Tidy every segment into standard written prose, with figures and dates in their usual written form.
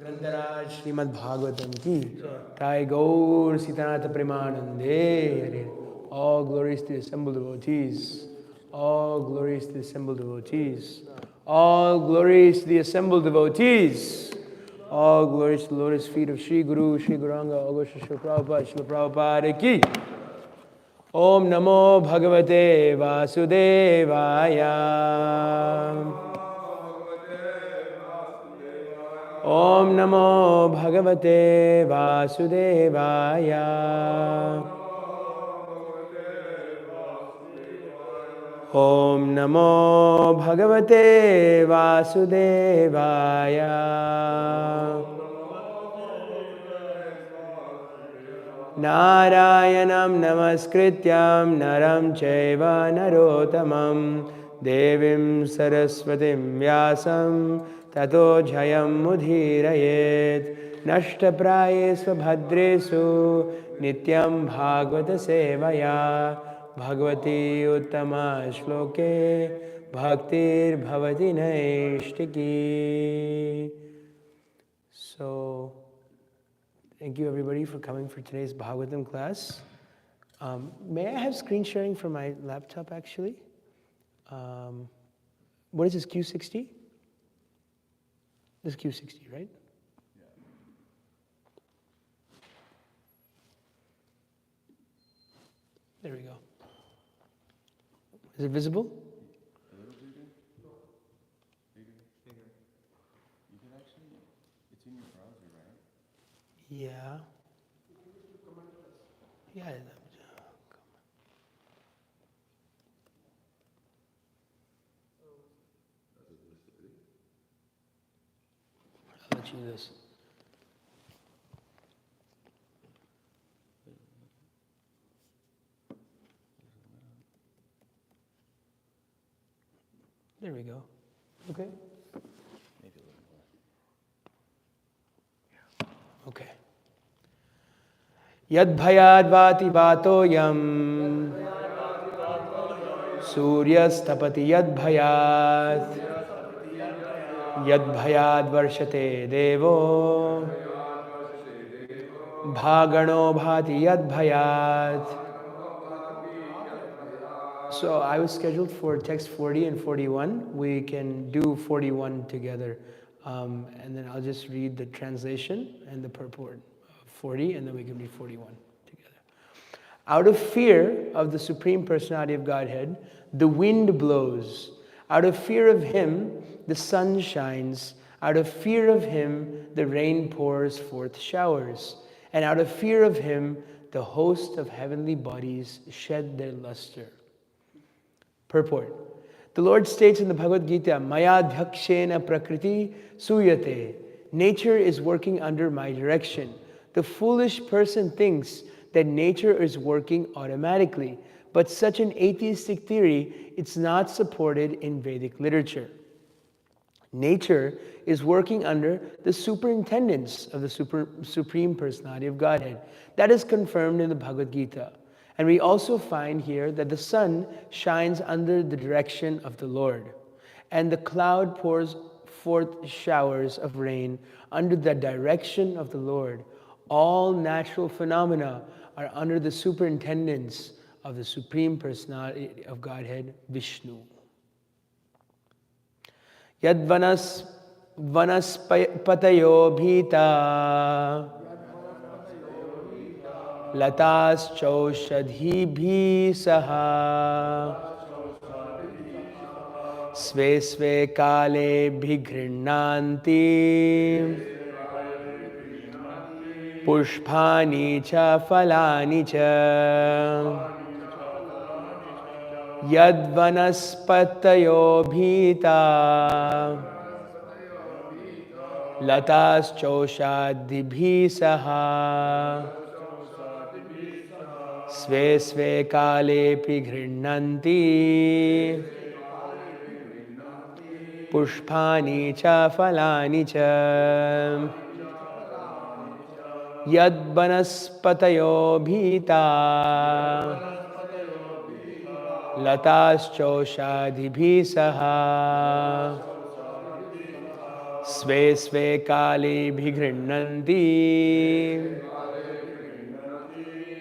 ग्रंथराज श्रीमद् भागवतम की Jai Gaur Sitanata Premanande. All glories to the assembled devotees. All glories to the assembled devotees. All glories to the assembled devotees. All glories to the lotus feet of Sri Guru, Sri Guranga, August Sri Prabhupada, Srila Prabhupada ki. Om Namo Bhagavate Vasudevaya. Om Namo Bhagavate Vasudevaya. Om Namo Bhagavate Vasudevaya. Narayanam Namaskrityam Naram Chaiva Narottamam Devim Saraswatim Vyasam Tato Jayam Mudhirayet Nashtaprayesva Bhadresu Nityam Bhagavata Sevaya Bhagavati Uttama Shloke Bhaktir Bhavati Naishtiki. So, thank you everybody for coming for today's Bhagavatam class. May I have screen sharing for my laptop actually? What is this, Q60? This is Q60, right? Yeah. There we go. Is it visible? A little bigger? Bigger? Bigger. You can actually, it's in your browser, right? Yeah. Yeah. I'll let you do this. There we go. Okay. Maybe a little more. Okay. Yad bhayad vati vatoyam Suryastapati yad bhayad Yad bhayad varshate devo Bhagano bhati yad bhayat. So I was scheduled for text 40 and 41. We can do 41 together. And then I'll just read the translation and the purport of 40, and then we can read 41 together. Out of fear of the Supreme Personality of Godhead, the wind blows. Out of fear of Him, the sun shines. Out of fear of Him, the rain pours forth showers. And out of fear of Him, the host of heavenly bodies shed their luster. Purport. The Lord states in the Bhagavad Gita, Maya dhakshena prakriti suyate. Nature is working under my direction. The foolish person thinks that nature is working automatically, but such an atheistic theory, it's not supported in Vedic literature. Nature is working under the superintendence of the Supreme Personality of Godhead. That is confirmed in the Bhagavad Gita. And we also find here that the sun shines under the direction of the Lord, and the cloud pours forth showers of rain under the direction of the Lord. All natural phenomena are under the superintendence of the Supreme Personality of Godhead, Vishnu. Yad vanaspatayo bhita latas chaushadhibhi saha sve sve kale bhigrinanti pushpani cha falani cha yad vanaspatayo bhita latas chaushadhibhi saha sve sve kale pigrinanti pushpani cha falani cha yad vanaspatayo bhita latas chaushadhibhi saha sve sve kale bhigrinanti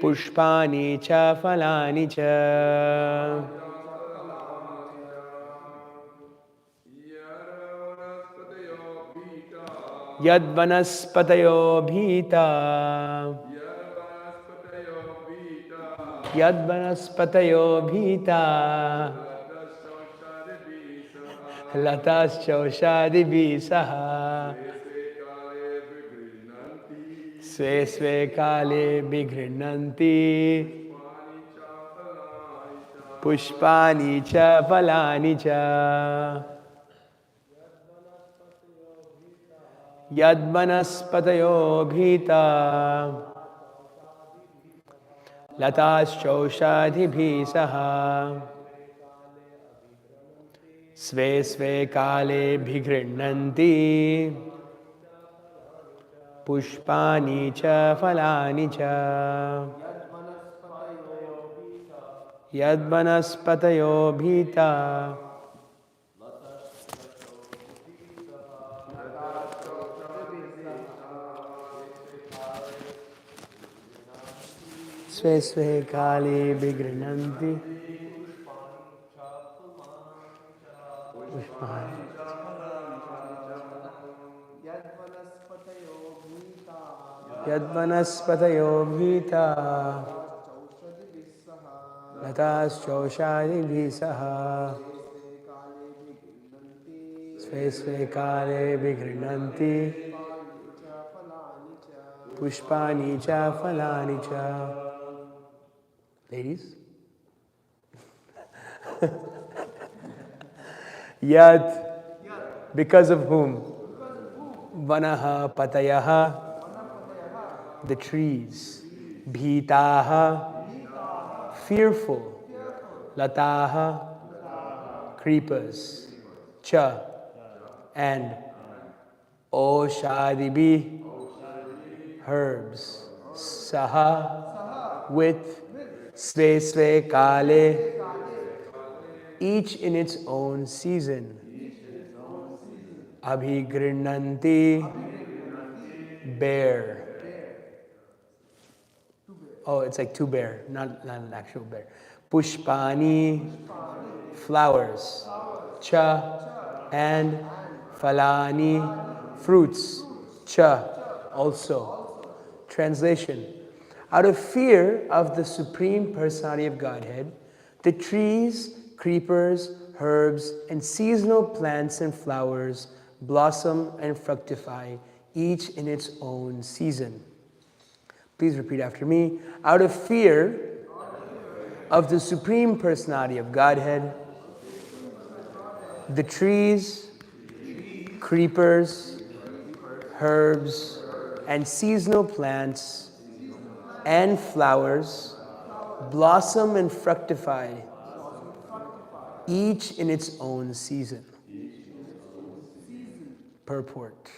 pushpani cha falani cha. Yad vanaspatayo bhita Yad vanaspatayo bhita latas chaushadhibhi saha sve sve kale bhigrinanti pushpani cha falani cha. Yad vanaspatayo bhita latas chaushadhibhi saha sve sve kale bhigrinanti pushpani cha falani cha. Yad vanaspatayo bhita sve sve kale bhigrinanti pushpani. Yad vanaspatayo bhita latas chaushadhibhi saha sve sve kale bhigrinanti pushpani cha falani cha. Ladies? Yad, because of whom? Vanaha patayaha, the trees. Bhitaha, fearful. Lataha, creepers. Cha, and Oshadibhi, herbs. Saha, with. Sve sve kale, each in its own season. Abhigrinanti, bear. Oh, it's like two bear, not an actual bear. Pushpani, flowers. Cha, and Phalani, fruits. Cha, also. Translation. Out of fear of the Supreme Personality of Godhead, the trees, creepers, herbs, and seasonal plants and flowers blossom and fructify, each in its own season. Please repeat after me. Out of fear of the Supreme Personality of Godhead, the trees, creepers, herbs, and seasonal plants and flowers blossom and fructify, each in its own season. Purport.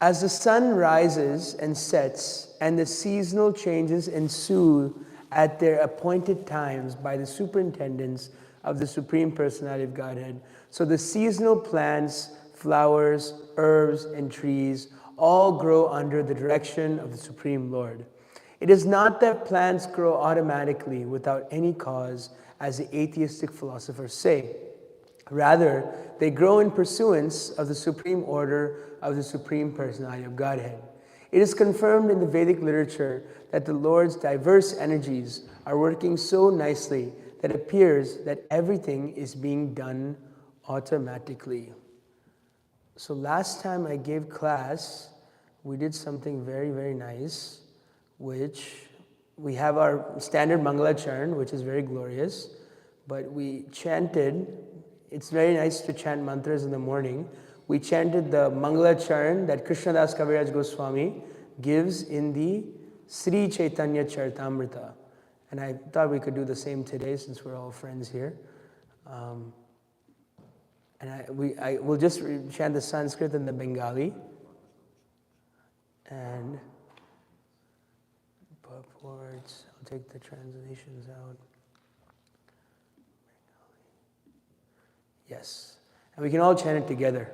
As the sun rises and sets, and the seasonal changes ensue at their appointed times by the superintendence of the Supreme Personality of Godhead, so the seasonal plants, flowers, herbs, and trees all grow under the direction of the Supreme Lord. It is not that plants grow automatically without any cause, as the atheistic philosophers say. Rather, they grow in pursuance of the supreme order of the Supreme Personality of Godhead. It is confirmed in the Vedic literature that the Lord's diverse energies are working so nicely that it appears that everything is being done automatically. So last time I gave class, we did something very, very nice, which we have our standard Mangala Charan, which is very glorious, but we chanted. It's very nice to chant mantras in the morning. We chanted the Mangala Charan that Krishnadas Kaviraj Goswami gives in the Sri Chaitanya Charitamrita. And I thought we could do the same today since we're all friends here. I will just chant the Sanskrit and the Bengali. And purports, I'll take the translations out. Yes. And we can all chant it together.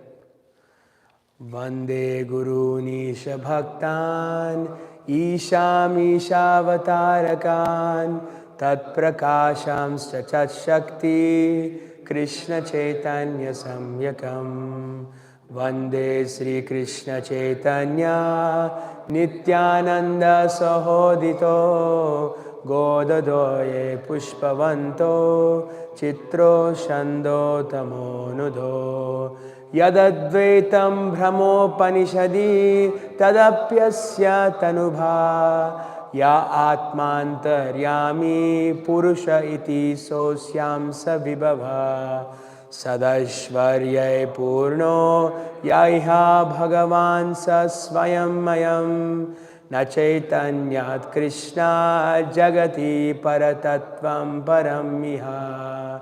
Vande Guru Nisha Bhaktan Isham Ishavatarakan Tat Prakasham Chat Shakti Krishna Chaitanya Samyakam Vande Sri Krishna Chaitanya Nityananda Sahodito Godadoye Pushpavanto Chitro Shando Tamonudho Yadadvaitam Brahmopanishadi Tadapyasya Tanubha Ya Atmantaryami Purusha Iti Sosyam Savibhava Sadashvaryay Purno Yaiha Bhagavan Sa Swayam Mayam Na Chaitanyat Krishna Jagati Paratatvam Paramiha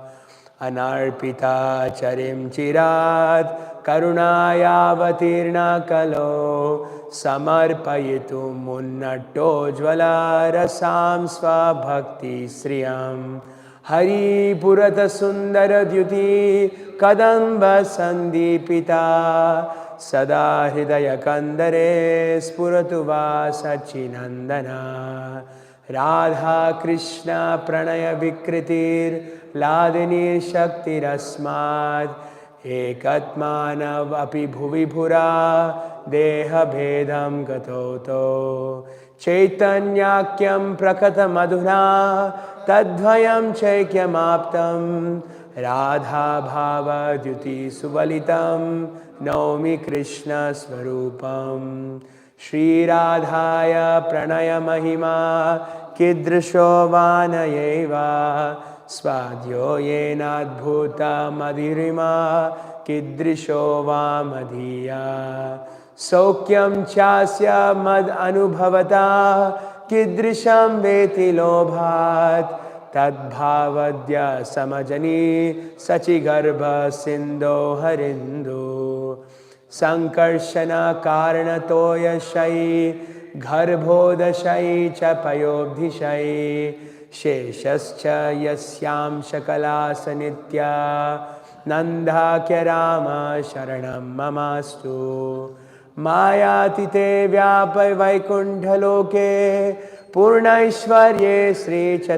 Anarpita Charim Chirat Karunayavatirna Kalo Samarpayitum Munnato Jvala Rasam Svabhakti Sriyam Hari Purata Sundara Dyuti Kadamba Sandipita Sada Hridaya Kandare Spuratu Vasachinandana Radha Krishna Pranaya Vikritir Ladini Shakti Rasmad Ekatmanav Api Bhuvi Bhura Deha Bhedam Gatoto Chaitanyakyam Prakata Madhura Tadvayam Chaikyam Aptam Radha Bhava Dyuti Subalitam Naumi Krishna Swarupam Shri Radhaya Pranaya Mahima Kidrisho Vanayeva Svadhyo Yenadbhuta Madhirima Kidrisho Vamadhiya Sokyam Chasya Mad Anubhavata Kidrisham Veti Lobhat Tadbhavadya Samajani Sachigarbha Sindho Harindu Sankarshana Karanatoya Shai Garbhodashai Chapayobdhishai Sheshascha Yasyam Shakalas Nitya Nandhakya Rama Sharanam Mamastu Mayatite Vyapai Vaikuntha Loke पूर्णैश्वर्ये श्रीचतुर्व्यूहमध्ये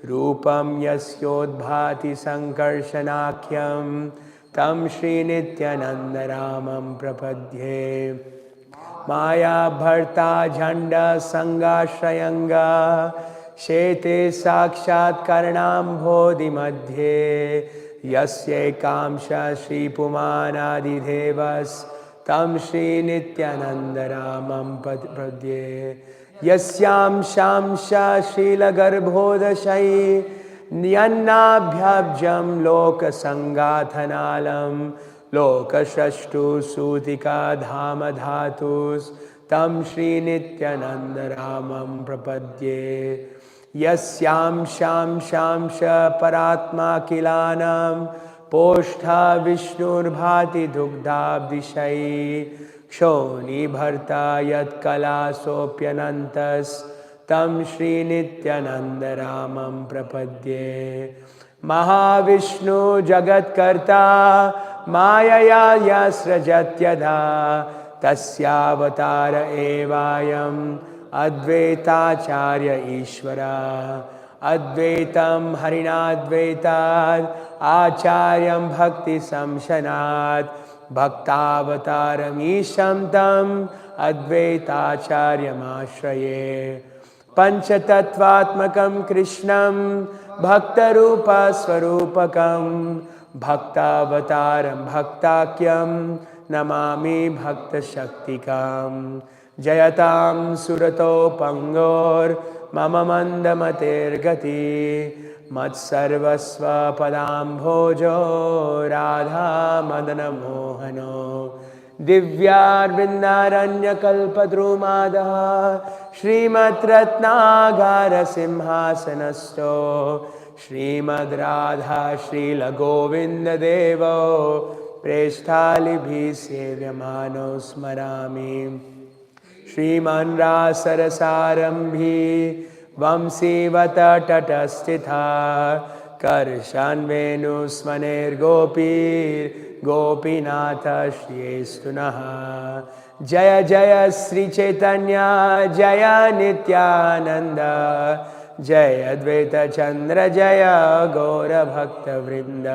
रूपं यस्योद्भाति सङ्कर्षणाख्यं तं श्रीनित्यानन्दरामं प्रपद्ये माया भर्ता झण्डा सङ्गाश्रयङ्गा शेते साक्षात्करणाम्भोधि मध्ये यस्यैकांश श्रीपुमानादिदेवस् तं श्रीनित्यानन्दरामं प्रपद्ये यस्यां शांश शीलगर्भोदशै यन्नाभ्याब्जं लोकसङ्गाथनालं लोकषष्ठुसूतिका धाम धातुस् तं श्रीनित्यानन्दरामं प्रपद्ये यस्यां शांश परात्मा किलानां पोष्ठा विष्णुर्भाति दुग्धाब्धिशै क्षोणिभर्ता यत्कलासोऽप्यनन्तस्तं श्रीनित्यानन्दरामं प्रपद्ये महाविष्णु जगत्कर्ता मायया यस्रजत्यधा तस्यावतार एवायम् अद्वैताचार्य ईश्वरा अद्वैतं हरिणाद्वैतात् आचार्यं भक्तिसंशनात् भक्तावतारमीशं तम् अद्वैताचार्यमाश्रये पञ्चतत्त्वात्मकं कृष्णं भक्तरूपस्वरूपकं भक्तावतारं भक्ताख्यं नमामि भक्तशक्तिकां जयतां सुरतो पङ्गोर्मम मन्दमतेर्गति मत्सर्वस्व पदाम्भोजो राधा मदनमोहनो दिव्यार्विन्दारण्यकल्पद्रुमादः श्रीमद्रत्नागारसिंहासनस्थो श्रीमद्राधा श्रीलगोविन्ददेवो प्रेष्ठालिभिः सेव्यमानो स्मरामि श्रीमन् रासरसारम्भी वंशीवतटस्थिता कर्षन्वेणुस्मनेर्गोपीर्गोपीनाथ श्रियेस्तु नः जय जय श्रीचैतन्य जय नित्यानन्द जय अद्वैतचन्द्र जय गौरभक्तवृन्द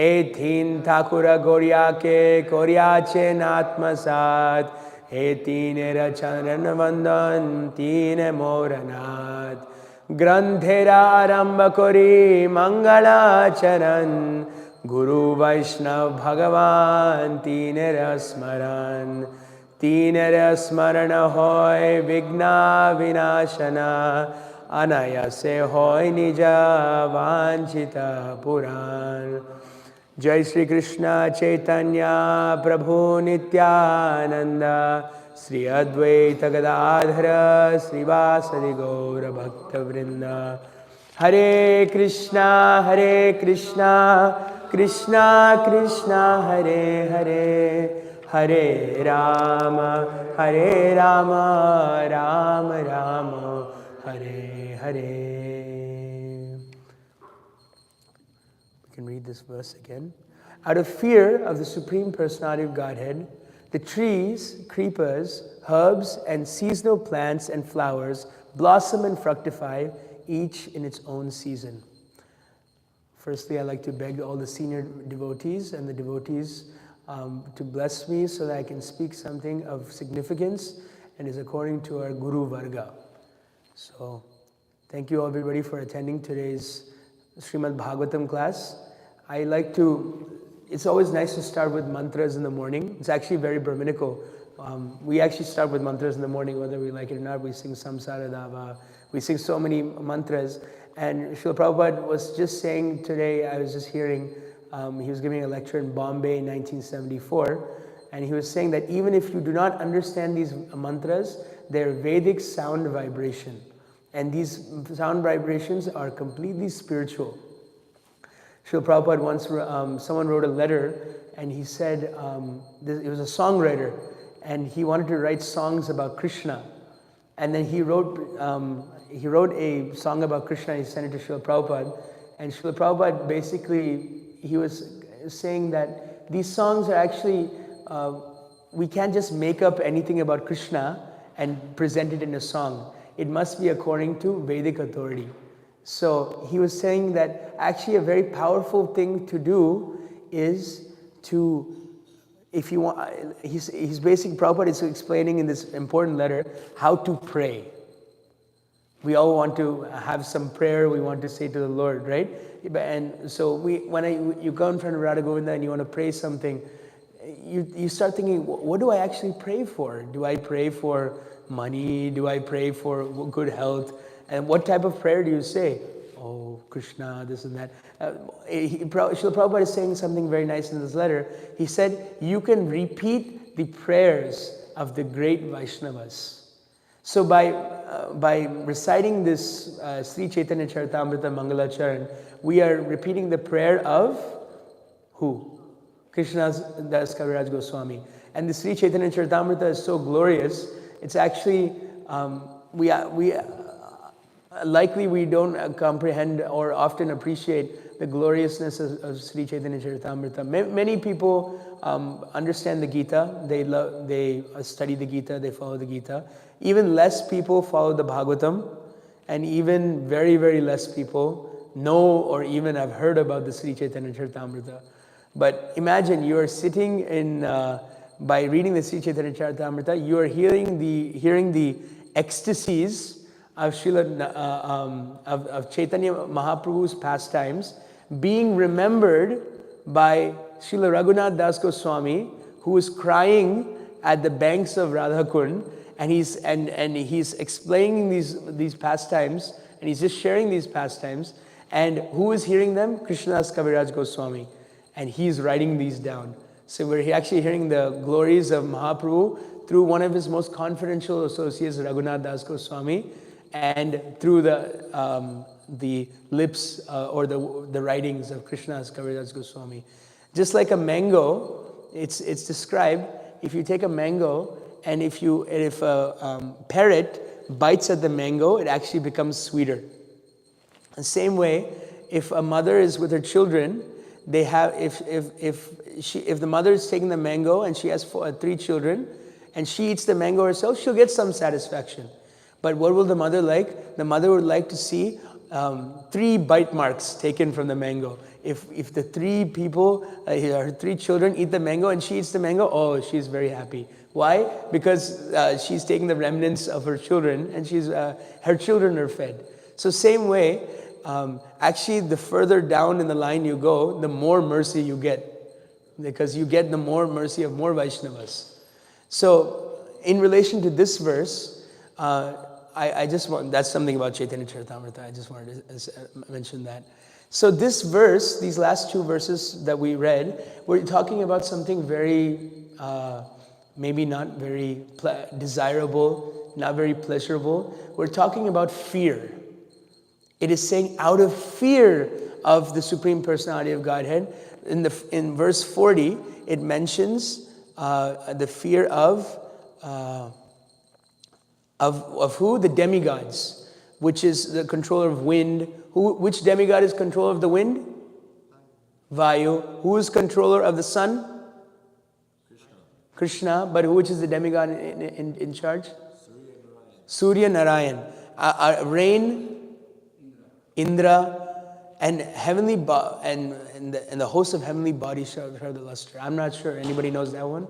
एथीन ठाकुर गौरिया के कोरियाचे नात्मसात हे तीन रचरण वंदन तीन मोरनाथ ग्रंथेरा आरंभ करी मंगलाचरण गुरु वैष्णव भगवान तीन स्मरण होय विघ्ना विनाशना अनायासे होय निज वांछित पुराण जय श्री कृष्ण चैतन्य प्रभु नित्यानंद श्री अद्वैत गदाधर श्रीवासदि गौर भक्तवृंद हरे Krishna Krishna Krishna Hare Hare Hare Ram Ram Ram Hare Hare. We can read this verse again. Out of fear of the Supreme Personality of Godhead, the trees, creepers, herbs, and seasonal plants and flowers blossom and fructify, each in its own season. Firstly, I'd like to beg all the senior devotees and the devotees to bless me so that I can speak something of significance and is according to our Guru Varga. So, thank you everybody for attending today's Śrimad Bhāgavatam class. I like to, it's always nice to start with mantras in the morning. It's actually very Brahminical. We actually start with mantras in the morning, whether we like it or not. We sing Samsara Dava. We sing so many mantras. And Srila Prabhupada was just saying today, I was just hearing, he was giving a lecture in Bombay in 1974. And he was saying that even if you do not understand these mantras, they're Vedic sound vibration. And these sound vibrations are completely spiritual. Srila Prabhupada once, someone wrote a letter and he said, it was a songwriter, and he wanted to write songs about Krishna. And then he wrote a song about Krishna and he sent it to Srila Prabhupada. And Srila Prabhupada basically, he was saying that these songs are actually, we can't just make up anything about Krishna and present it in a song. It must be according to Vedic authority. So he was saying that actually a very powerful thing to do is to, if you want, he's basically, Prabhupada is explaining in this important letter how to pray. We all want to have some prayer we want to say to the Lord, right? And so when you go in front of Radha Govinda and you want to pray something, you start thinking, what do I actually pray for? Do I pray for money? Do I pray for good health? And what type of prayer do you say? Oh, Krishna, this and that. Srila Prabhupada is saying something very nice in this letter. He said, you can repeat the prayers of the great Vaishnavas. So by reciting this Sri Chaitanya Charitamrita Mangalacharan, we are repeating the prayer of who? Krishnadas Das Kaviraj Goswami. And the Sri Chaitanya Charitamrita is so glorious. It's actually, likely we don't comprehend or often appreciate the gloriousness of Sri Chaitanya Charitamrita. Many people understand the Gita. They study the Gita. They follow the Gita. Even less people follow the Bhāgavatam, and even very, very less people know or even have heard about the Sri Chaitanya Charitamrita. But imagine you are sitting in, by reading the Sri Chaitanya Charitamrita, you are hearing the ecstasies of of Chaitanya Mahaprabhu's pastimes being remembered by Srila Raghunath Das Goswami, who is crying at the banks of Radhakund, and he's explaining these pastimes, and he's just sharing these pastimes. And who is hearing them? Krishnadas Kaviraj Goswami, and he's writing these down. So we're actually hearing the glories of Mahaprabhu through one of his most confidential associates, Raghunath Das Goswami, and through the lips or the writings of Krishnadas Kaviraj Goswami. Just like a mango, it's described, if you take a mango and if a parrot bites at the mango, it actually becomes sweeter. The same way, if a mother is with her children, they have, if the mother is taking the mango and she has 3 children, and she eats the mango herself, she'll get some satisfaction. But what will the mother like? The mother would like to see 3 bite marks taken from the mango. If the 3 people, her 3 children eat the mango and she eats the mango, oh, she's very happy. Why? Because she's taking the remnants of her children, and her children are fed. So same way, actually the further down in the line you go, the more mercy you get, because you get the more mercy of more Vaishnavas. So in relation to this verse, I just want, that's something about Chaitanya Charitamrita, I just wanted to mention that. So this verse, these last 2 verses that we read, we're talking about something very, maybe not very desirable, not very pleasurable. We're talking about fear. It is saying out of fear of the Supreme Personality of Godhead. In verse 40, it mentions the fear of who? The demigods, which is the controller of wind. Which demigod is controller of the wind? Vayu. Who is controller of the sun? Krishna. But which is the demigod in charge? Surya Narayan. Rain, Indra, and heavenly and the host of heavenly bodies shall have the luster. I'm not sure. Anybody knows that one?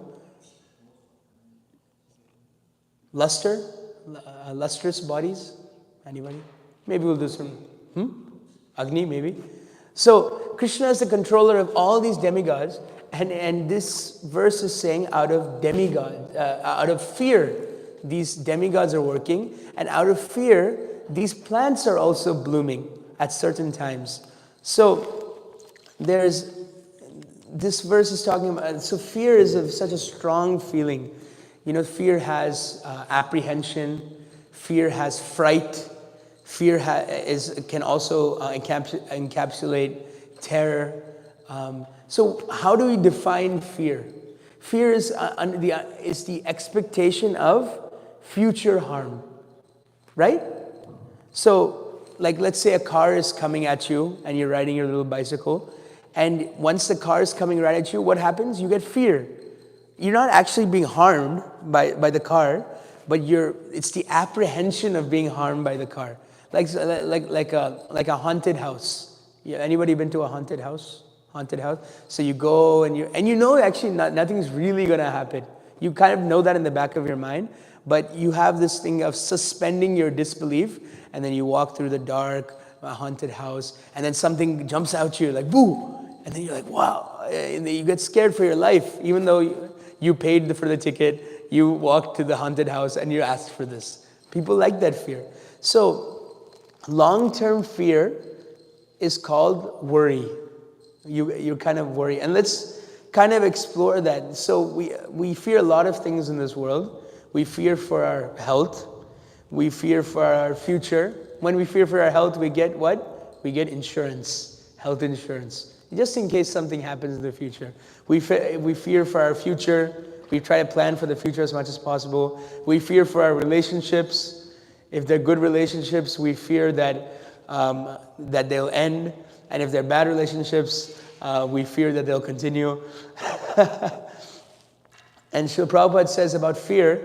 Luster? Lustrous bodies? Anybody? Maybe we'll do some. Agni, maybe. So Krishna is the controller of all these demigods, and this verse is saying out of fear, these demigods are working, and out of fear, these plants are also blooming at certain times. So this verse is talking about, so fear is such a strong feeling. You know, fear has apprehension, fear has fright, fear can also encapsulate terror. So how do we define fear? Fear is the expectation of future harm, right? So, like, let's say a car is coming at you and you're riding your little bicycle, and once the car is coming right at you, what happens? You get fear. You're not actually being harmed by the car, but it's the apprehension of being harmed by the car. Like a haunted house. Yeah, anybody been to a haunted house? Haunted house? So you go and you know actually nothing's really going to happen. You kind of know that in the back of your mind, but you have this thing of suspending your disbelief, and then you walk through the dark, a haunted house, and then something jumps out to you like, boo! And then you're like, wow! And then you get scared for your life, even though you paid for the ticket, you walked to the haunted house, and you asked for this. People like that fear. So, long-term fear is called worry. You kind of worry. And let's kind of explore that. So we fear a lot of things in this world. We fear for our health. We fear for our future. When we fear for our health, we get what? We get insurance, health insurance, just in case something happens in the future. We fear for our future. We try to plan for the future as much as possible. We fear for our relationships. If they're good relationships, we fear that they'll end. And if they're bad relationships, we fear that they'll continue. And Srila Prabhupada says about fear,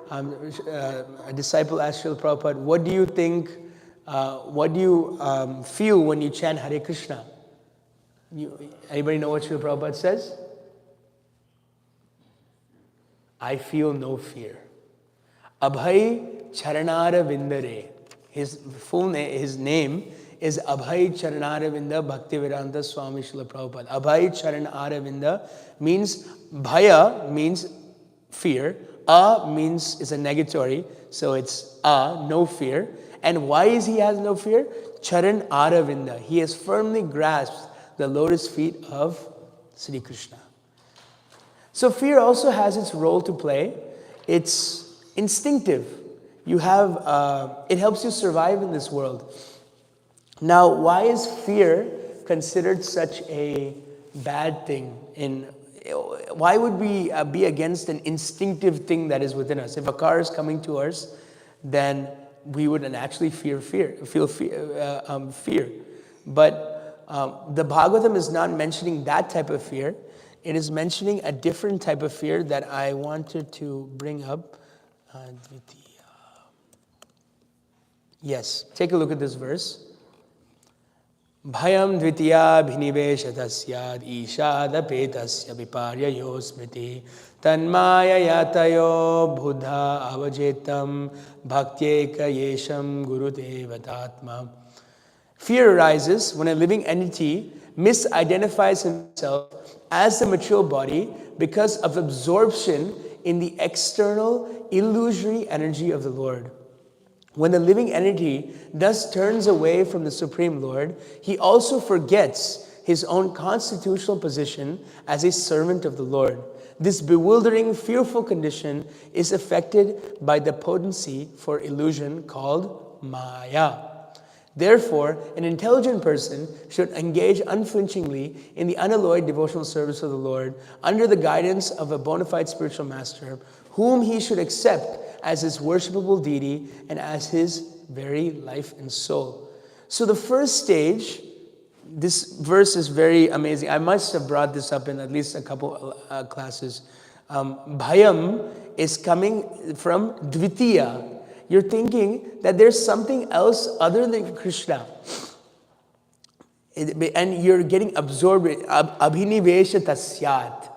a disciple asked Srila Prabhupada, what do you think, what do you feel when you chant Hare Krishna? Anybody know what Srila Prabhupada says? I feel no fear. Abhay Charanara Vindare. His name is Abhay Charanaravinda Bhaktivedanta Swami Srila Prabhupada. Abhay Charanaravinda means, Bhaya means fear. Means is a negatory, so it's no fear. And why he has no fear? Charan Aravinda. He has firmly grasped the lotus feet of Sri Krishna. So fear also has its role to play. It's instinctive. It helps you survive in this world. Now, why is fear considered such a bad thing? Why would we be against an instinctive thing that is within us? If a car is coming to us, then we would naturally feel fear. But the Bhāgavatam is not mentioning that type of fear. It is mentioning a different type of fear that I wanted to bring up. Yes, take a look at this verse. Bhayam dvitiya bhiniveshatasya ishadapetasya viparyayo smriti tanmaya yatayo buddha avajetam bhakteka yesham gurudevatatma. Fear arises when a living entity misidentifies himself as the material body because of absorption in the external illusory energy of the Lord. When the living entity thus turns away from the Supreme Lord, he also forgets his own constitutional position as a servant of the Lord. This bewildering, fearful condition is affected by the potency for illusion called Maya. Therefore, an intelligent person should engage unflinchingly in the unalloyed devotional service of the Lord under the guidance of a bona fide spiritual master, whom he should accept as his worshipable deity and as his very life and soul. So the first stage, this verse is very amazing. I must have brought this up in at least a couple classes. Bhayam is coming from Dvitiya. You're thinking that there's something else other than Krishna. And you're getting absorbed in abhinivesha tasyat.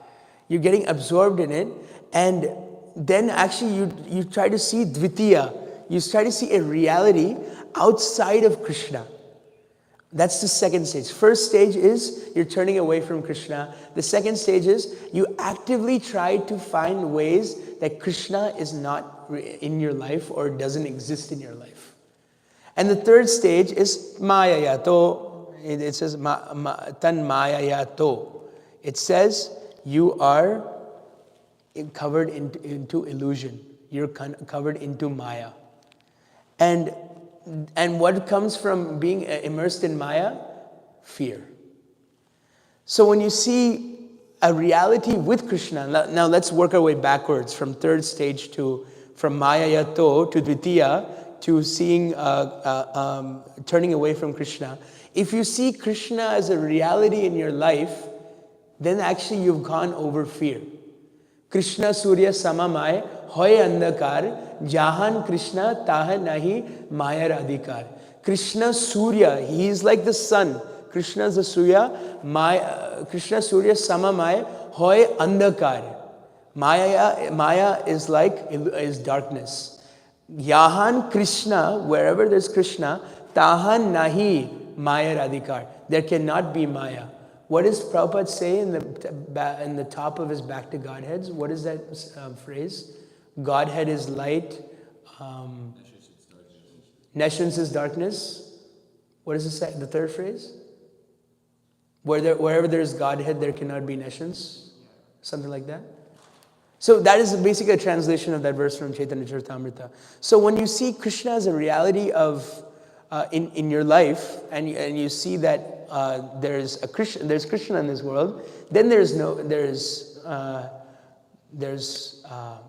You're getting absorbed in it, and then actually you try to see Dvitiya. You try to see a reality outside of Krishna. That's the second stage. First stage is you're turning away from Krishna. The second stage is you actively try to find ways that Krishna is not in your life or doesn't exist in your life. And the third stage is mayayato. It says tan mayayato. It says you are covered into illusion. You're covered into Maya. And what comes from being immersed in Maya? Fear. So when you see a reality with Krishna, now let's work our way backwards from third stage from Maya Yato to Dvitiya to seeing, turning away from Krishna. If you see Krishna as a reality in your life, then actually you've gone over fear. Krishna Surya Samamay Hoy Andakar Jahan Krishna tahan nahi mayar adhikar. Krishna Surya, he is like the sun. Krishna is the Surya. Krishna Surya sama maya hoy andhakar. Maya is darkness. Yahan Krishna, wherever there's Krishna, tahan nahi mayar adhikar. There cannot be Maya. What does Prabhupada say in the top of his Back to Godheads? What is that phrase? Godhead is light. Nescience is darkness. What is the third phrase? Wherever there is Godhead, there cannot be nescience. Something like that. So that is basically a translation of that verse from Chaitanya Charitamrita. So when you see Krishna as a reality of in your life, and you see that there's Krishna in this world, then there's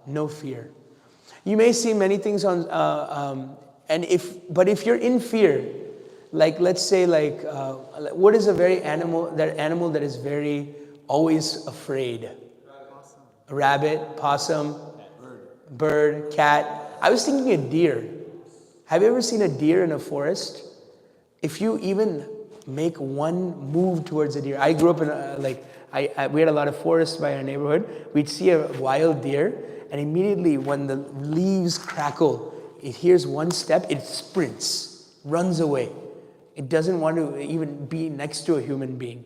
no fear. You may see many things on, but if you're in fear, like let's say what is that animal that is very always afraid? Rabbit, possum, bird, cat. I was thinking a deer. Have you ever seen a deer in a forest? If you even make one move towards a deer. I grew up in we had a lot of forests by our neighborhood. We'd see a wild deer, and immediately when the leaves crackle, it hears one step, it sprints, runs away. It doesn't want to even be next to a human being.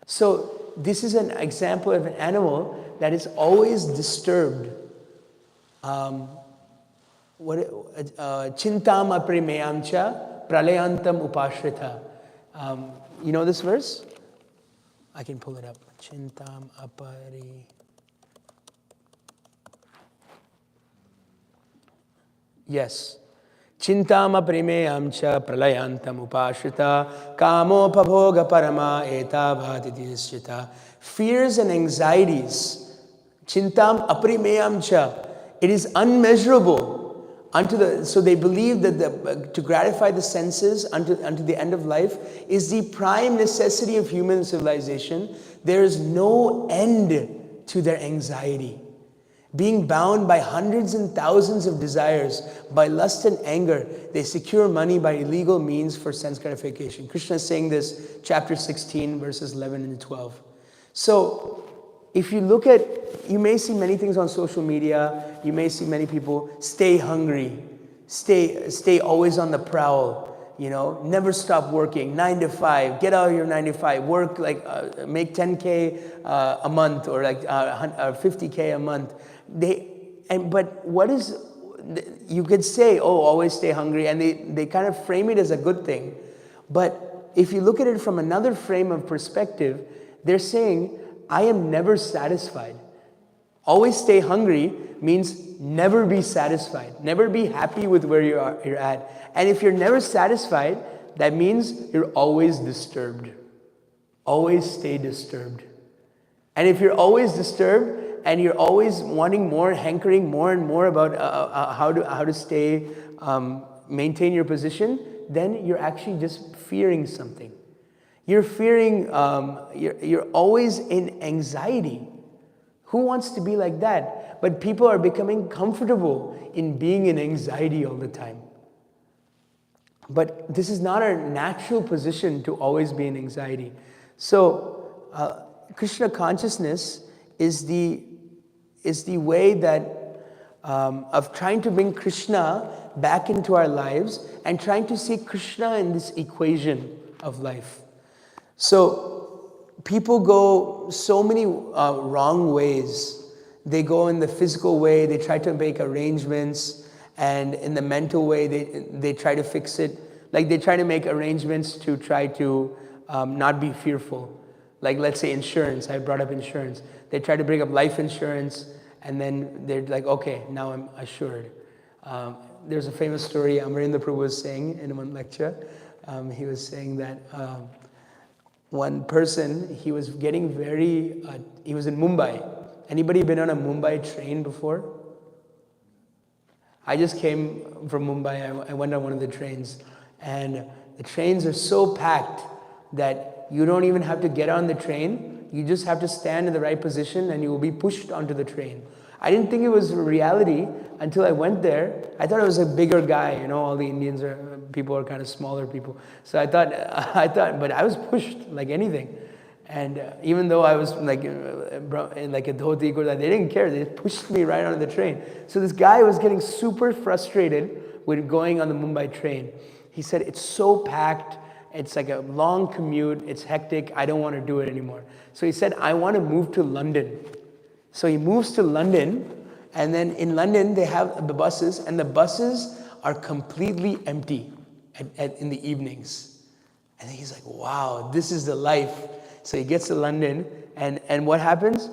So this is an example of an animal that is always disturbed. Chintam aprimeyamcha pralayantam upashrita. You know this verse? I can pull it up. Chintam apari. Yes. Chintama primeyamcha pralayantam upashrita kamopabhoga parama etavaditi nisyata. Fears and anxieties. Chintam aprimeyamcha. It is unmeasurable. So they believe that to gratify the senses unto the end of life is the prime necessity of human civilization. There is no end to their anxiety. Being bound by hundreds and thousands of desires, by lust and anger, they secure money by illegal means for sense gratification. Krishna is saying this, chapter 16, verses 11 and 12. So, if you look at, you may see many things on social media, you may see many people stay hungry, stay always on the prowl, never stop working, 9 to 5, get out of your 9 to 5, work make 10K a month or 50K a month. But what is, you could say, always stay hungry, and they kind of frame it as a good thing. But if you look at it from another frame of perspective, they're saying, I am never satisfied. Always stay hungry means never be satisfied. Never be happy with where you're at. And if you're never satisfied, that means you're always disturbed. Always stay disturbed. And if you're always disturbed and you're always wanting more, hankering more and more about how to stay, maintain your position, then you're actually just fearing something. You're fearing, you're always in anxiety. Who wants to be like that? But people are becoming comfortable in being in anxiety all the time. But this is not our natural position to always be in anxiety. So, Krishna consciousness is the way that of trying to bring Krishna back into our lives and trying to see Krishna in this equation of life. So people go so many wrong ways. They go in the physical way, they try to make arrangements, and in the mental way, they try to fix it. Like they try to make arrangements to try to not be fearful. Like let's say insurance, I brought up insurance. They try to bring up life insurance, and then they're like, okay, now I'm assured. There's a famous story Amarendra Prabhu was saying in one lecture. He was saying that one person, he was getting he was in Mumbai. Anybody been on a Mumbai train before? I just came from Mumbai. I went on one of the trains. And the trains are so packed that you don't even have to get on the train. You just have to stand in the right position and you will be pushed onto the train. I didn't think it was reality until I went there. I thought it was a bigger guy, you know, all the Indians people are kind of smaller people. So I thought, but I was pushed like anything. And even though I was like in like a dhoti, they didn't care. They pushed me right onto the train. So this guy was getting super frustrated with going on the Mumbai train. He said, it's so packed. It's like a long commute. It's hectic. I don't want to do it anymore. So he said, I want to move to London. So he moves to London. And then in London, they have the buses. And the buses are completely empty in the evenings. And then he's like, wow, this is the life. So he gets to London. And what happens?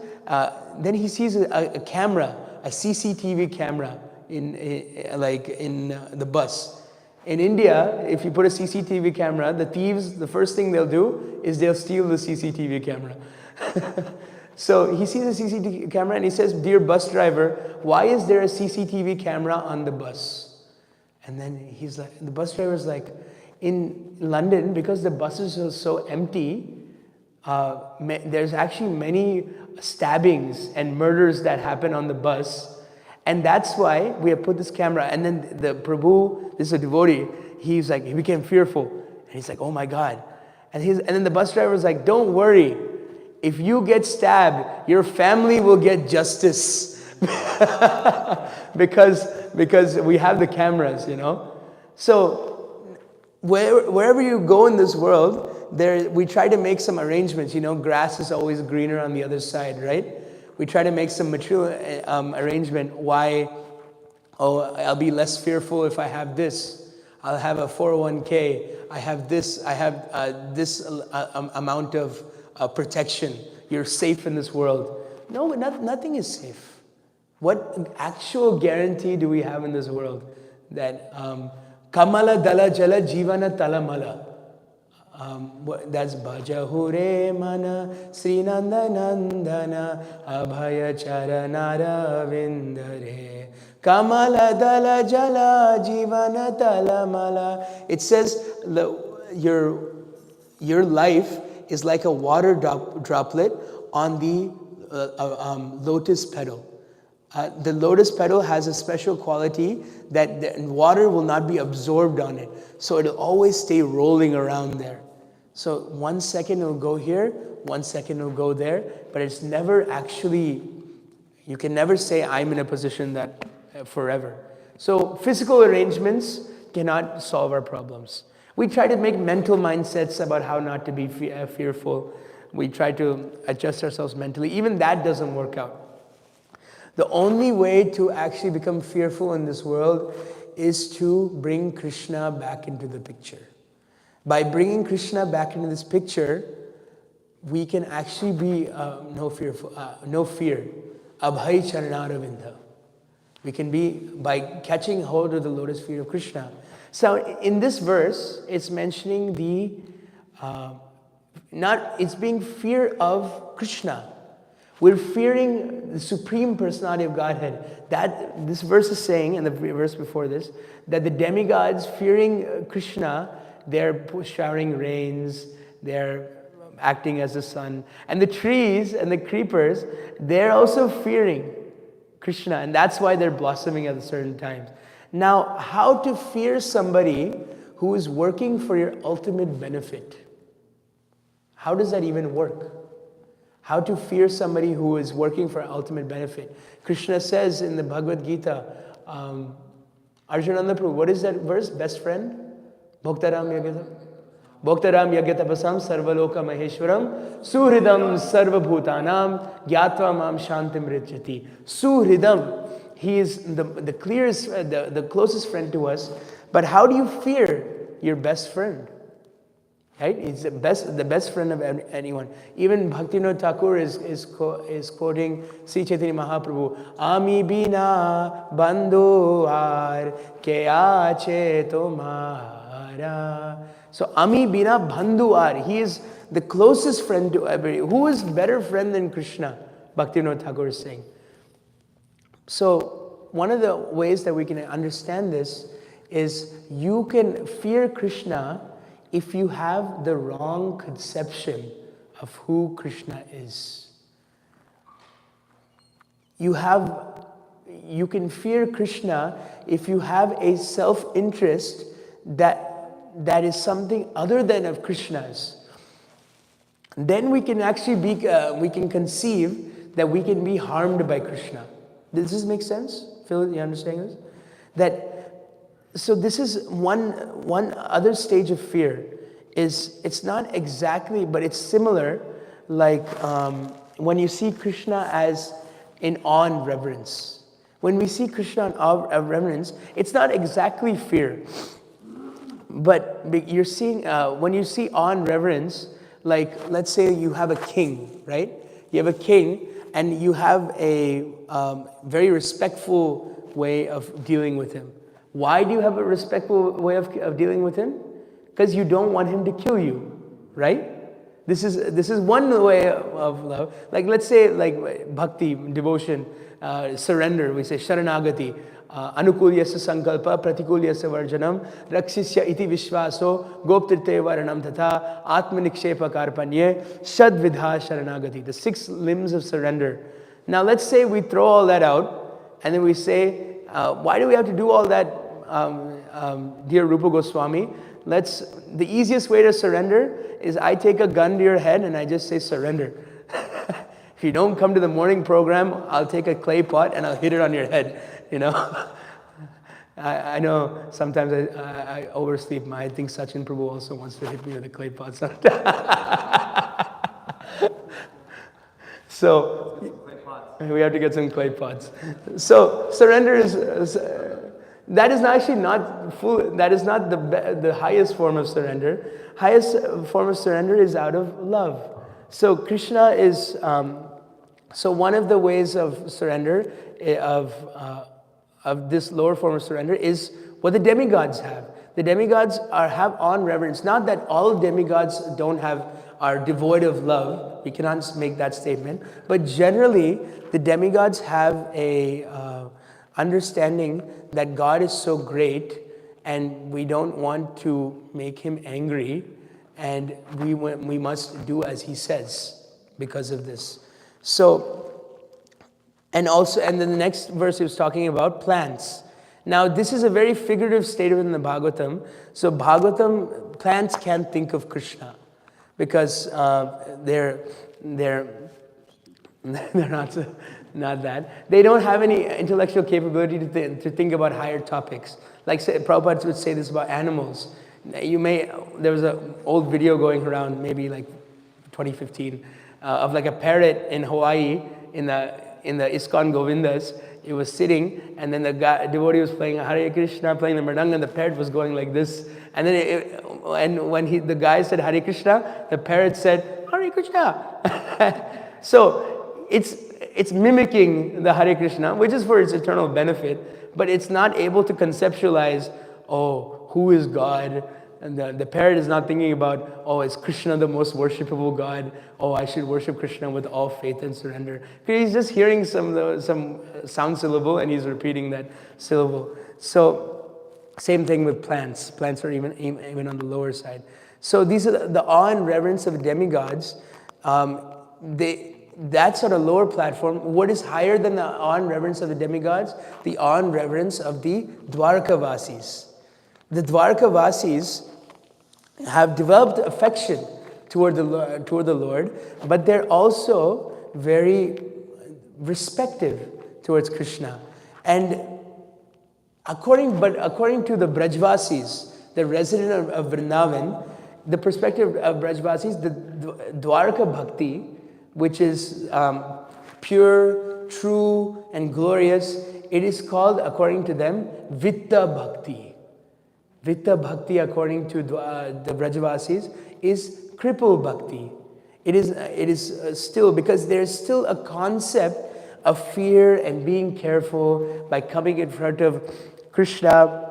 Then he sees a camera, a CCTV camera in the bus. In India, if you put a CCTV camera, the thieves, the first thing they'll do is they'll steal the CCTV camera. So he sees a CCTV camera and he says, dear bus driver, why is there a CCTV camera on the bus? And then he's like, the bus driver's like, in London, because the buses are so empty, there's actually many stabbings and murders that happen on the bus. And that's why we have put this camera. And then the Prabhu, this is a devotee, he's like, he became fearful. And he's like, oh my God. And then the bus driver was like, don't worry. If you get stabbed, your family will get justice. because we have the cameras, you know. So wherever you go in this world, we try to make some arrangements. You know, grass is always greener on the other side, right? We try to make some material arrangement. Why? Oh, I'll be less fearful if I have this. I'll have a 401k. I have this. I have this amount of protection. You're safe in this world. No, nothing is safe. What actual guarantee do we have in this world? That Kamala Dala Jala Jivana Talamala. That's Bhajahure Mana Srinanda Nandana Abhaya Charanara Vindare Kamala Dala Jala Jivana Talamala. It says your life is like a water droplet on the lotus petal. The lotus petal has a special quality that the water will not be absorbed on it. So it'll always stay rolling around there. So 1 second it'll go here, 1 second it'll go there, but it's never actually, you can never say I'm in a position that forever. So physical arrangements cannot solve our problems. We try to make mental mindsets about how not to be fearful. We try to adjust ourselves mentally. Even that doesn't work out. The only way to actually become fearful in this world is to bring Krishna back into the picture. By bringing Krishna back into this picture, we can actually be no fear. Abhai Charanaravinda. We can be by catching hold of the lotus feet of Krishna. So in this verse, it's mentioning it's being fear of Krishna. We're fearing the Supreme Personality of Godhead. That this verse is saying, and the verse before this, that the demigods fearing Krishna, they're showering rains, they're acting as the sun. And the trees and the creepers, they're also fearing Krishna, and that's why they're blossoming at certain times. Now, how to fear somebody who is working for your ultimate benefit? How does that even work? How to fear somebody who is working for ultimate benefit? Krishna says in the Bhagavad Gita, Arjunanda Prabhu, what is that verse? Best friend? Bhoktaram Yagyata? Bhoktaram Yagyatapasam Sarvaloka Maheshwaram Suhridam Sarvabhutanam Gyatva Mam Shantim Rijyati. Suhridam. He is the clearest, the closest friend to us. But how do you fear your best friend? Right? He's the best friend of anyone. Even Bhaktivinoda Thakur is quoting Sri Chaitanya Mahaprabhu. Ami bina bandhu ar ke aache tomara. So Ami bina bandhu ar. He is the closest friend to everybody. Who is better friend than Krishna? Bhaktivinoda Thakur is saying. So one of the ways that we can understand this is you can fear Krishna if you have the wrong conception of who Krishna is. you can fear Krishna if you have a self-interest that is something other than of Krishna's. Then we can actually we can conceive that we can be harmed by Krishna. Does this make sense? Phil, you understand this? So this is one other stage of fear. It's not exactly, but it's similar, like when you see Krishna as in awe and reverence. When we see Krishna in awe and reverence, it's not exactly fear. But you're seeing, when you see awe and reverence, like let's say you have a king, right? You have a king and you have a very respectful way of dealing with him. Why do you have a respectful way of dealing with him? Because you don't want him to kill you, right? This is one way of love. Like let's say like bhakti, devotion, surrender. We say sharanagati, anukulyasya sankalpa, pratikulyasya varjanam, rakshisya iti vishvaso, goptirte varanam tatha, atmanikshepa karpanye, shadvidha sharanagati. The 6 limbs of surrender. Now let's say we throw all that out, and then we say, why do we have to do all that, dear Rupa Goswami? The easiest way to surrender is I take a gun to your head and I just say surrender. If you don't come to the morning program, I'll take a clay pot and I'll hit it on your head, you know. I know sometimes I oversleep. I think Sachin Prabhu also wants to hit me with a clay pot sometimes. So we have to get some clay pots. So surrender is... that is actually not full. That is not the highest form of surrender. Highest form of surrender is out of love. So Krishna is. So one of the ways of surrender of this lower form of surrender is what the demigods have. The demigods have awe and reverence. Not that all demigods are devoid of love. We cannot make that statement. But generally, the demigods have a understanding that God is so great and we don't want to make him angry, and we must do as he says because of this. So, and then the next verse he was talking about plants. Now this is a very figurative statement in the Bhāgavatam. So Bhāgavatam, plants can't think of Krishna because they're not that. They don't have any intellectual capability to think about higher topics. Like Prabhupada would say this about animals. There was an old video going around, maybe like 2015, of like a parrot in Hawaii in the ISKCON Govindas. It was sitting, and then the devotee was playing Hare Krishna, playing the mridanga, and the parrot was going like this. And then when the guy said Hare Krishna, the parrot said Hare Krishna. So it's mimicking the Hare Krishna, which is for its eternal benefit, but it's not able to conceptualize, oh, who is God? And the parrot is not thinking about, oh, is Krishna the most worshipable God? Oh, I should worship Krishna with all faith and surrender. He's just hearing some sound syllable and he's repeating that syllable. So same thing with plants. Plants are even on the lower side. So these are the awe and reverence of demigods. That sort of lower platform. What is higher than the awe and reverence of the demigods? The awe and reverence of the Dwarkavasis. The Dwarkavasis have developed affection toward the Lord, but they're also very respective towards Krishna. And according to the Brajvasis, the resident of Vrindavan, the perspective of Brajvasis, the Dwarka Bhakti, which is pure, true, and glorious, it is called, according to them, Vitta Bhakti. Vitta Bhakti, according to the Brajavasis, is Kripal Bhakti. It is still, because there's still a concept of fear and being careful by coming in front of Krishna,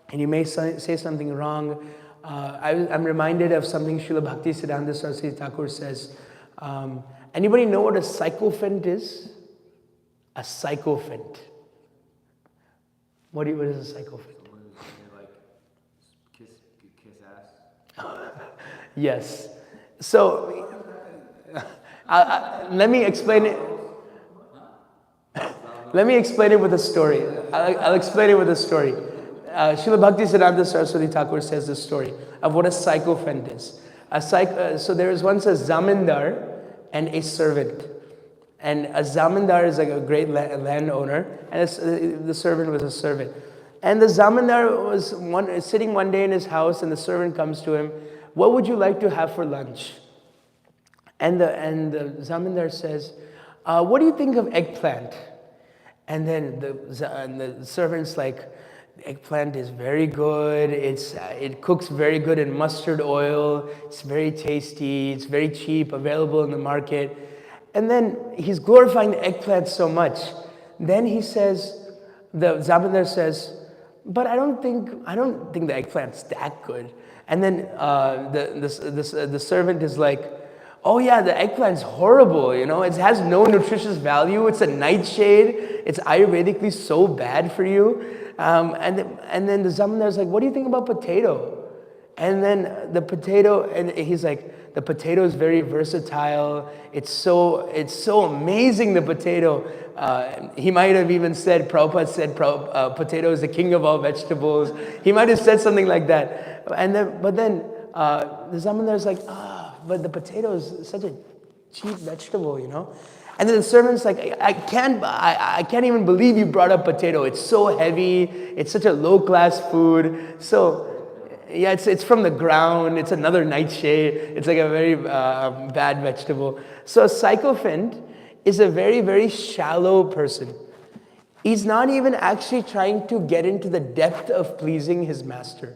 and you may say something wrong. I'm reminded of something Srila Bhakti Siddhanta Saraswati Thakur says. Anybody know what a sycophant is? A sycophant. What is a sycophant? Yes. So, let me explain it. Let me explain it with a story. I'll explain it with a story. Srila Bhaktisiddhanta Saraswati Thakur says this story of what a sycophant is. So there was once a zamindar and a servant. And a zamindar is like a great landowner, and the servant was a servant. And the zamindar was sitting one day in his house, and the servant comes to him, "What would you like to have for lunch?" And the zamindar says, "What do you think of eggplant?" And then the servant's like, "Eggplant is very good. It cooks very good in mustard oil. It's very tasty. It's very cheap, available in the market." And then he's glorifying the eggplant so much. Then he says, the zamindar says, "But I don't think the eggplant's that good." And then the servant is like, "Oh yeah, the eggplant's horrible, it has no nutritious value, it's a nightshade, it's Ayurvedically so bad for you." And then the zamindar's like, "What do you think about potato?" And then the potato, and he's like, "The potato is very versatile, it's so amazing, the potato." He might have even said, Prabhupada said, potato is the king of all vegetables. He might have said something like that. But then the zamindar's like, but the potato is such a cheap vegetable, And then the servant's like, I can't even believe you brought up potato. It's so heavy. It's such a low-class food. So, yeah, it's from the ground. It's another nightshade. It's like a very bad vegetable. So a sycophant is a very, very shallow person. He's not even actually trying to get into the depth of pleasing his master.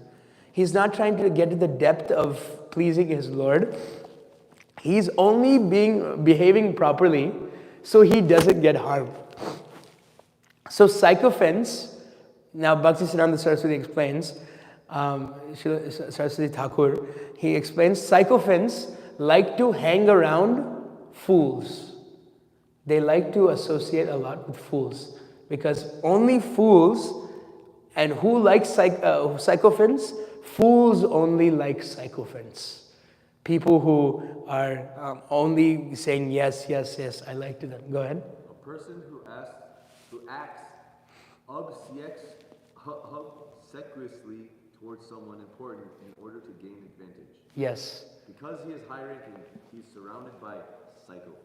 He's not trying to get to the depth of pleasing his Lord. He's only behaving properly so he doesn't get harmed. So sycophants, now Bhaktisiddhanta Saraswati explains, Saraswati Thakur, he explains, sycophants like to hang around fools. They like to associate a lot with fools because only fools, and who likes sycophants? Fools only like sycophants. People who are only saying yes, yes, yes, I like to them. Go ahead. A person who acts obsequiously towards someone important in order to gain advantage. Yes. Because he is high-ranking, he's surrounded by sycophants.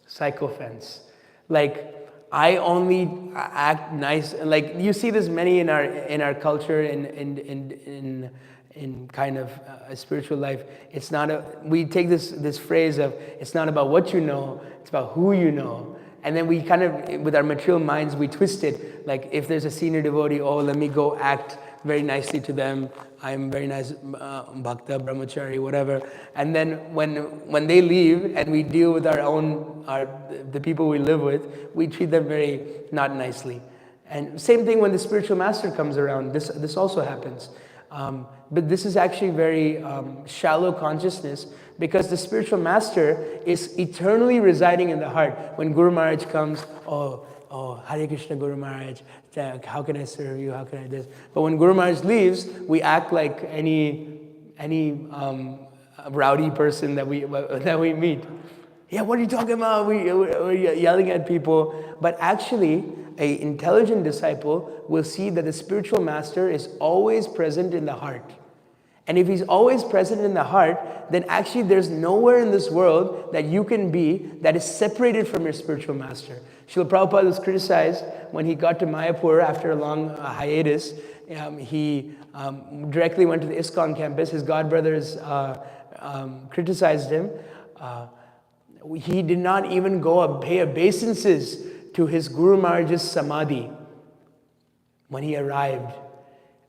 Sycophants. Like, I only act nice. Like, you see this many in our culture, in kind of a spiritual life. It's not we take this phrase of, it's not about what you know, it's about who you know. And then we kind of, with our material minds, we twist it. Like, if there's a senior devotee, let me go act very nicely to them. I'm very nice, bhakta, brahmachari, whatever. And then when they leave and we deal with the people we live with, we treat them very not nicely. And same thing when the spiritual master comes around. This also happens. But this is actually very shallow consciousness, because the spiritual master is eternally residing in the heart. When Guru Maharaj comes, Hare Krishna Guru Maharaj, how can I serve you, how can I this? But when Guru Maharaj leaves, we act like any rowdy person that we meet. Yeah, what are you talking about? We're yelling at people. But actually, an intelligent disciple will see that the spiritual master is always present in the heart. And if he's always present in the heart, then actually there's nowhere in this world that you can be that is separated from your spiritual master. Srila Prabhupada was criticized when he got to Mayapur after a long hiatus. He directly went to the ISKCON campus. His godbrothers criticized him. He did not even go pay obeisances to his Guru Maharaj's samadhi when he arrived.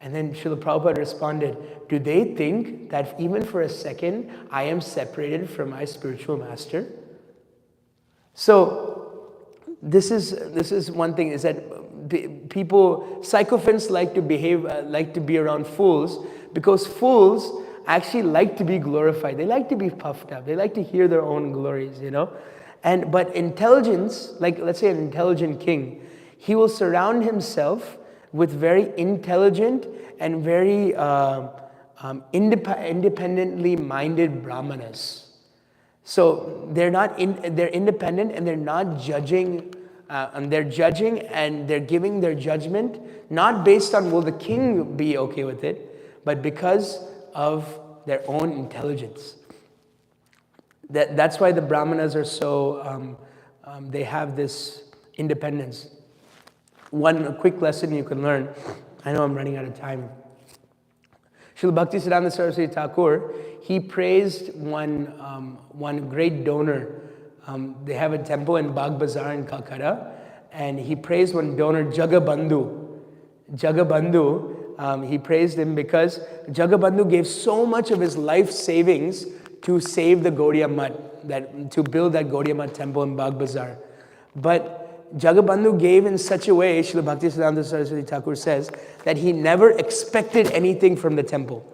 And then Srila Prabhupada responded, do they think that even for a second I am separated from my spiritual master? So this is one thing, is that people, sycophants like to be around fools, because fools actually like to be glorified. They like to be puffed up. They like to hear their own glories, But intelligence, like let's say an intelligent king, he will surround himself with very intelligent and very independently minded brahmanas. So they're independent and they're not judging and they're judging and they're giving their judgment not based on will the king be okay with it, but because of their own intelligence. That's why the Brahmanas are so, they have this independence. One quick lesson you can learn, I know I'm running out of time. Srila Bhaktisiddhanta Saraswati Thakur, he praised one great donor. They have a temple in Bagh Bazaar in Calcutta, and he praised one donor, Jagabandhu. Jagabandhu, he praised him because Jagabandhu gave so much of his life savings to save the Gaudiya Math, to build that Gaudiya Math temple in Bagh Bazaar. But Jagabandhu gave in such a way, Srila Bhaktisiddhanta Saraswati Thakur says, that he never expected anything from the temple.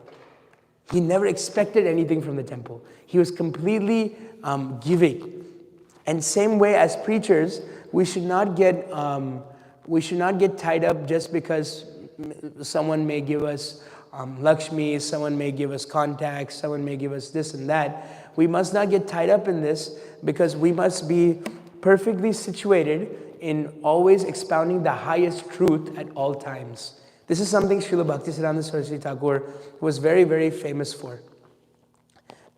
He never expected anything from the temple. He was completely giving. And same way as preachers, we should not get tied up just because someone may give us Lakshmi, someone may give us contacts, someone may give us this and that. We must not get tied up in this because we must be perfectly situated in always expounding the highest truth at all times. This is something Srila Bhaktisiddhanta Saraswati Thakur was very, very famous for.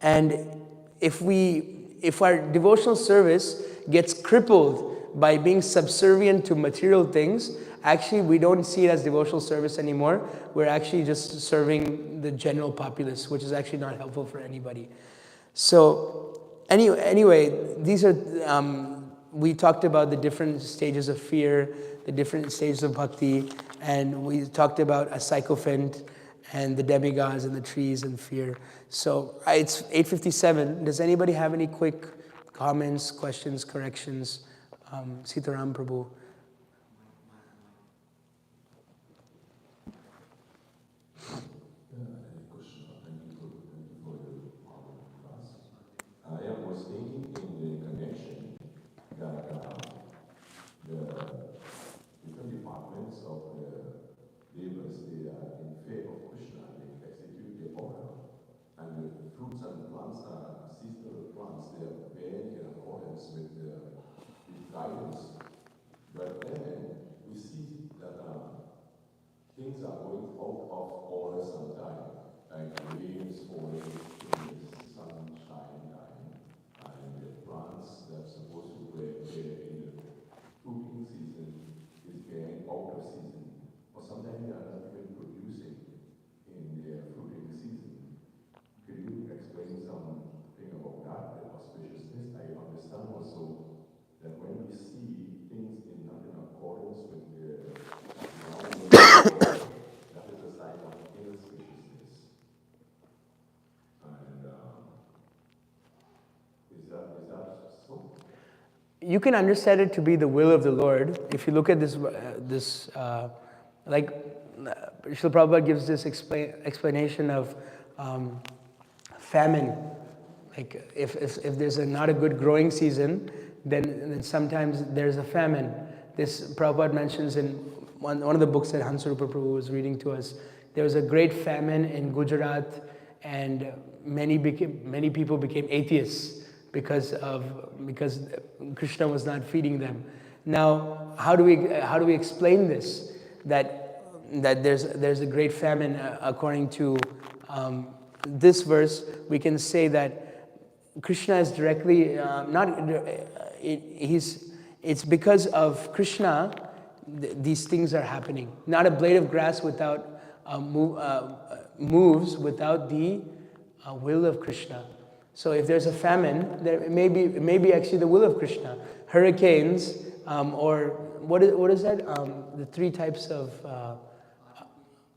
And if our devotional service gets crippled by being subservient to material things, actually we don't see it as devotional service anymore. We're actually just serving the general populace, which is actually not helpful for anybody. So anyway, these are, we talked about the different stages of fear, the different stages of bhakti, and we talked about a sycophant and the demigods and the trees and fear. So it's 8:57. Does anybody have any quick comments, questions, corrections? Sitaram Prabhu. I was thinking in the connection that the different departments of the devas, they are in favor of Krishna, they execute the order, and the fruits and plants are seasonal plants, they are bearing in accordance with guidance. But then we see that things are going out of order sometimes, like rains falling, sunshine dying, and the plants that are supposed to bear in the fruiting season is bearing out of season. Or sometimes they are not even producing in their fruiting season. Could you explain something about that, the auspiciousness? I understand also that when we see things not in accordance with the that is a sign of inauspiciousness. And is that so? You can understand it to be the will of the Lord. If you look at this, like Srila Prabhupada gives this explanation of famine. Like if there's not a good growing season, then sometimes there's a famine. This Prabhupada mentions in one of the books that Hansarupa Prabhu was reading to us. There was a great famine in Gujarat, and many people became atheists because Krishna was not feeding them. Now, how do we explain this? That there's a great famine according to this verse. We can say that Krishna is directly it's because of Krishna these things are happening. Not a blade of grass without moves without the will of Krishna. So if there's a famine, there may be actually the will of Krishna. Hurricanes, or what is that? The three types of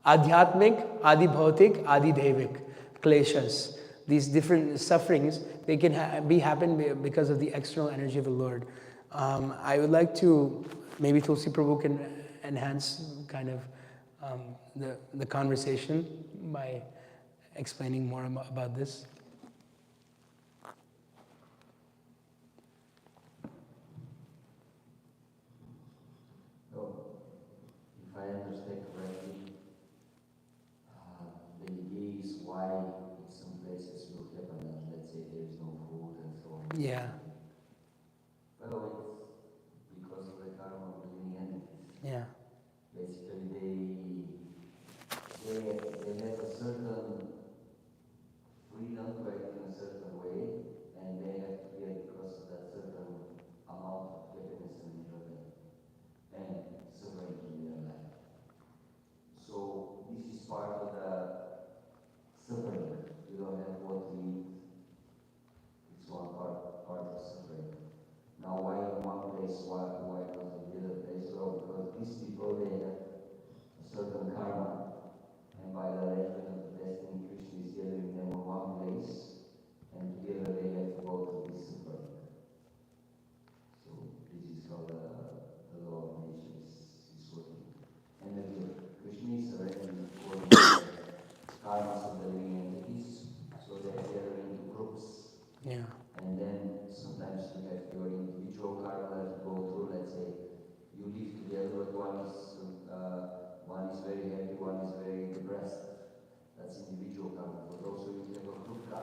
Adhyatmik, Adi Bhautik, Adi Devik, Kleshas. These different sufferings, they can happen because of the external energy of the Lord. I would like to, maybe Tulsi Prabhu can enhance kind of the conversation by explaining more about this. So, if I understand correctly, the idea is why in some places will happen that, let's say, there is no food and so on. Yeah. Well, it's because of the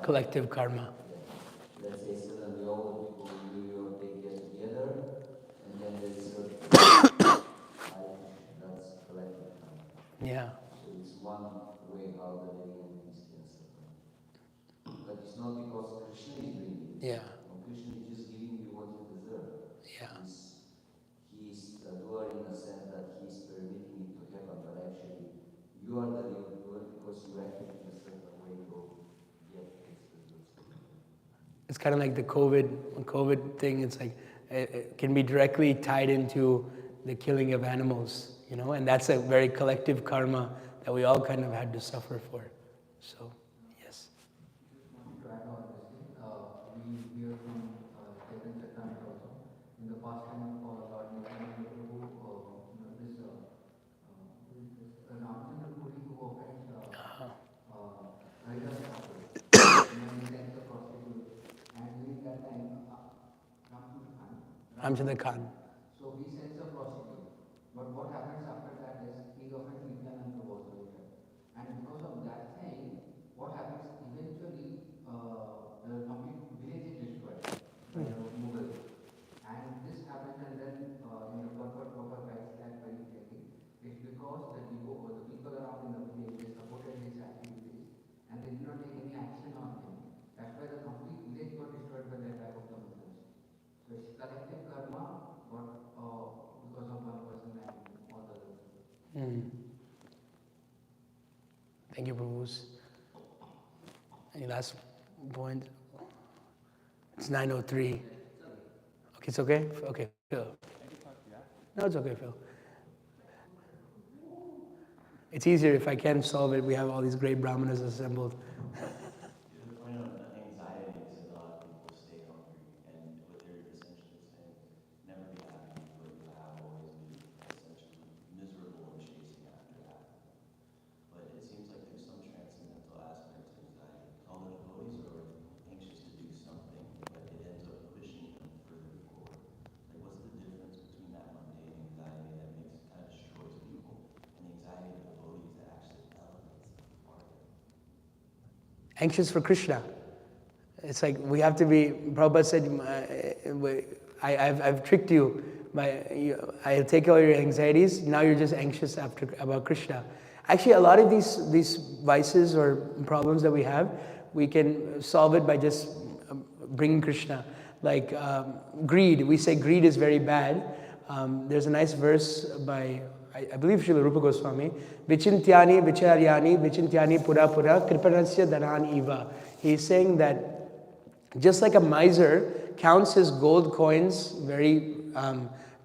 collective karma. Let's say suddenly all the people in New York, they get together, and then there's that's collective karma. Yeah. So it's one way how the Christians suffer. But it's not because Krishna is doing it. Yeah. No, Krishna is just giving you what you deserve. Yeah. He's a doer in the sense that he's permitting it to happen, but actually you are the real doer because you acted in a certain way to get this result. It's kind of like the COVID thing. It's like it can be directly tied into the killing of animals, and that's a very collective karma that we all kind of had to suffer for. So, yes. Just wanted to add on this thing. We hear from Chaitanya Chaitanya also in the past time of Lord Nityananda Prabhu, this Ramchandra Puri who offends Haridas Thakur, and he sends a prostitute, and during that time, Ramchandra Khan. so he sends a prostitute. But what happens after that is he offends Nityananda Prabhu also later. And because of that thing, what happens eventually, the complete village is destroyed by the Mughals. And this happens, and then in the purport proper writes that very clearly. It's because the people around in the village, they supported his activities and they did not take any action on him. That's why the complete village got destroyed by the attack of the Mughals. So it's collective karma, but because of one person and all the others. Thank you, Prabhus. Any last point? It's 9:03. Okay, it's okay? Okay, Phil. No, it's okay, Phil. It's easier if I can solve it. We have all these great brahmanas assembled. The point on anxiety is a lot of people stay hungry, and what they're essentially saying, never be happy, but you have always be essentially miserable and chasing after happiness. But it seems like there's some transcendental aspect to anxiety. All the devotees are anxious to do something, but it ends up pushing them further forward. Like, what's the difference between that mundane anxiety that makes kind of destroys people, and the anxiety of devotees that actually elevates them farther? Anxious for Krishna. It's like we have to be. Prabhupada said, "I've tricked you. I'll take all your anxieties. Now you're just anxious about Krishna." Actually, a lot of these vices or problems that we have, we can solve it by just bringing Krishna. Like greed. We say greed is very bad. There's a nice verse by I believe Srila Rupa Goswami. Vichintyani vicharyani vichintyani pura pura kripanasya dhanan eva. He's saying that just like a miser counts his gold coins very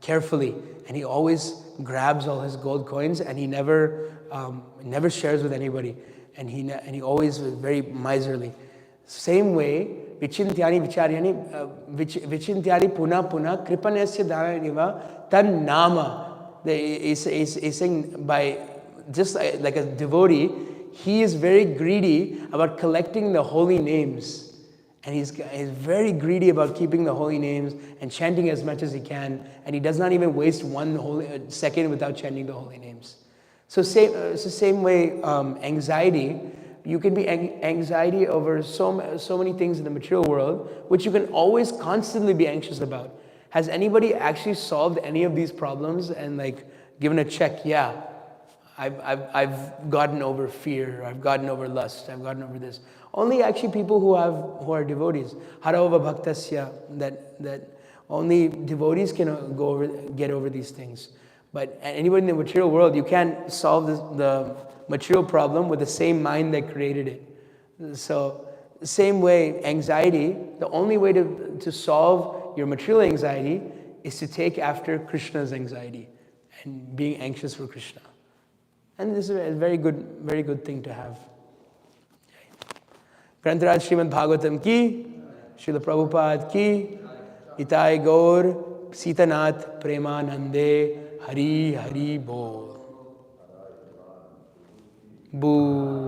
carefully, and he always grabs all his gold coins, and he never shares with anybody, and he always is very miserly. Same way, vichintyani vicharyani vichintyani puna puna kripanasya dhanan eva tan nama. He's saying by just like a devotee, he is very greedy about collecting the holy names. And he's very greedy about keeping the holy names and chanting as much as he can. And he does not even waste one second without chanting the holy names. So same way, anxiety. You can be anxiety over so many things in the material world, which you can always constantly be anxious about. Has anybody actually solved any of these problems and like given a check? Yeah, I've gotten over fear. I've gotten over lust. I've gotten over this. Only actually people who are devotees. Harava bhaktasya. That only devotees can get over these things. But anybody in the material world, you can't solve the material problem with the same mind that created it. So same way, anxiety. The only way to solve your material anxiety is to take after Krishna's anxiety and being anxious for Krishna. And this is a very good thing to have. Grantaraj Śrimad Bhāgavatam ki, Srila Prabhupada ki, Itai Gaur, Sitanath Premanande, Hari Hari Bol. Boo.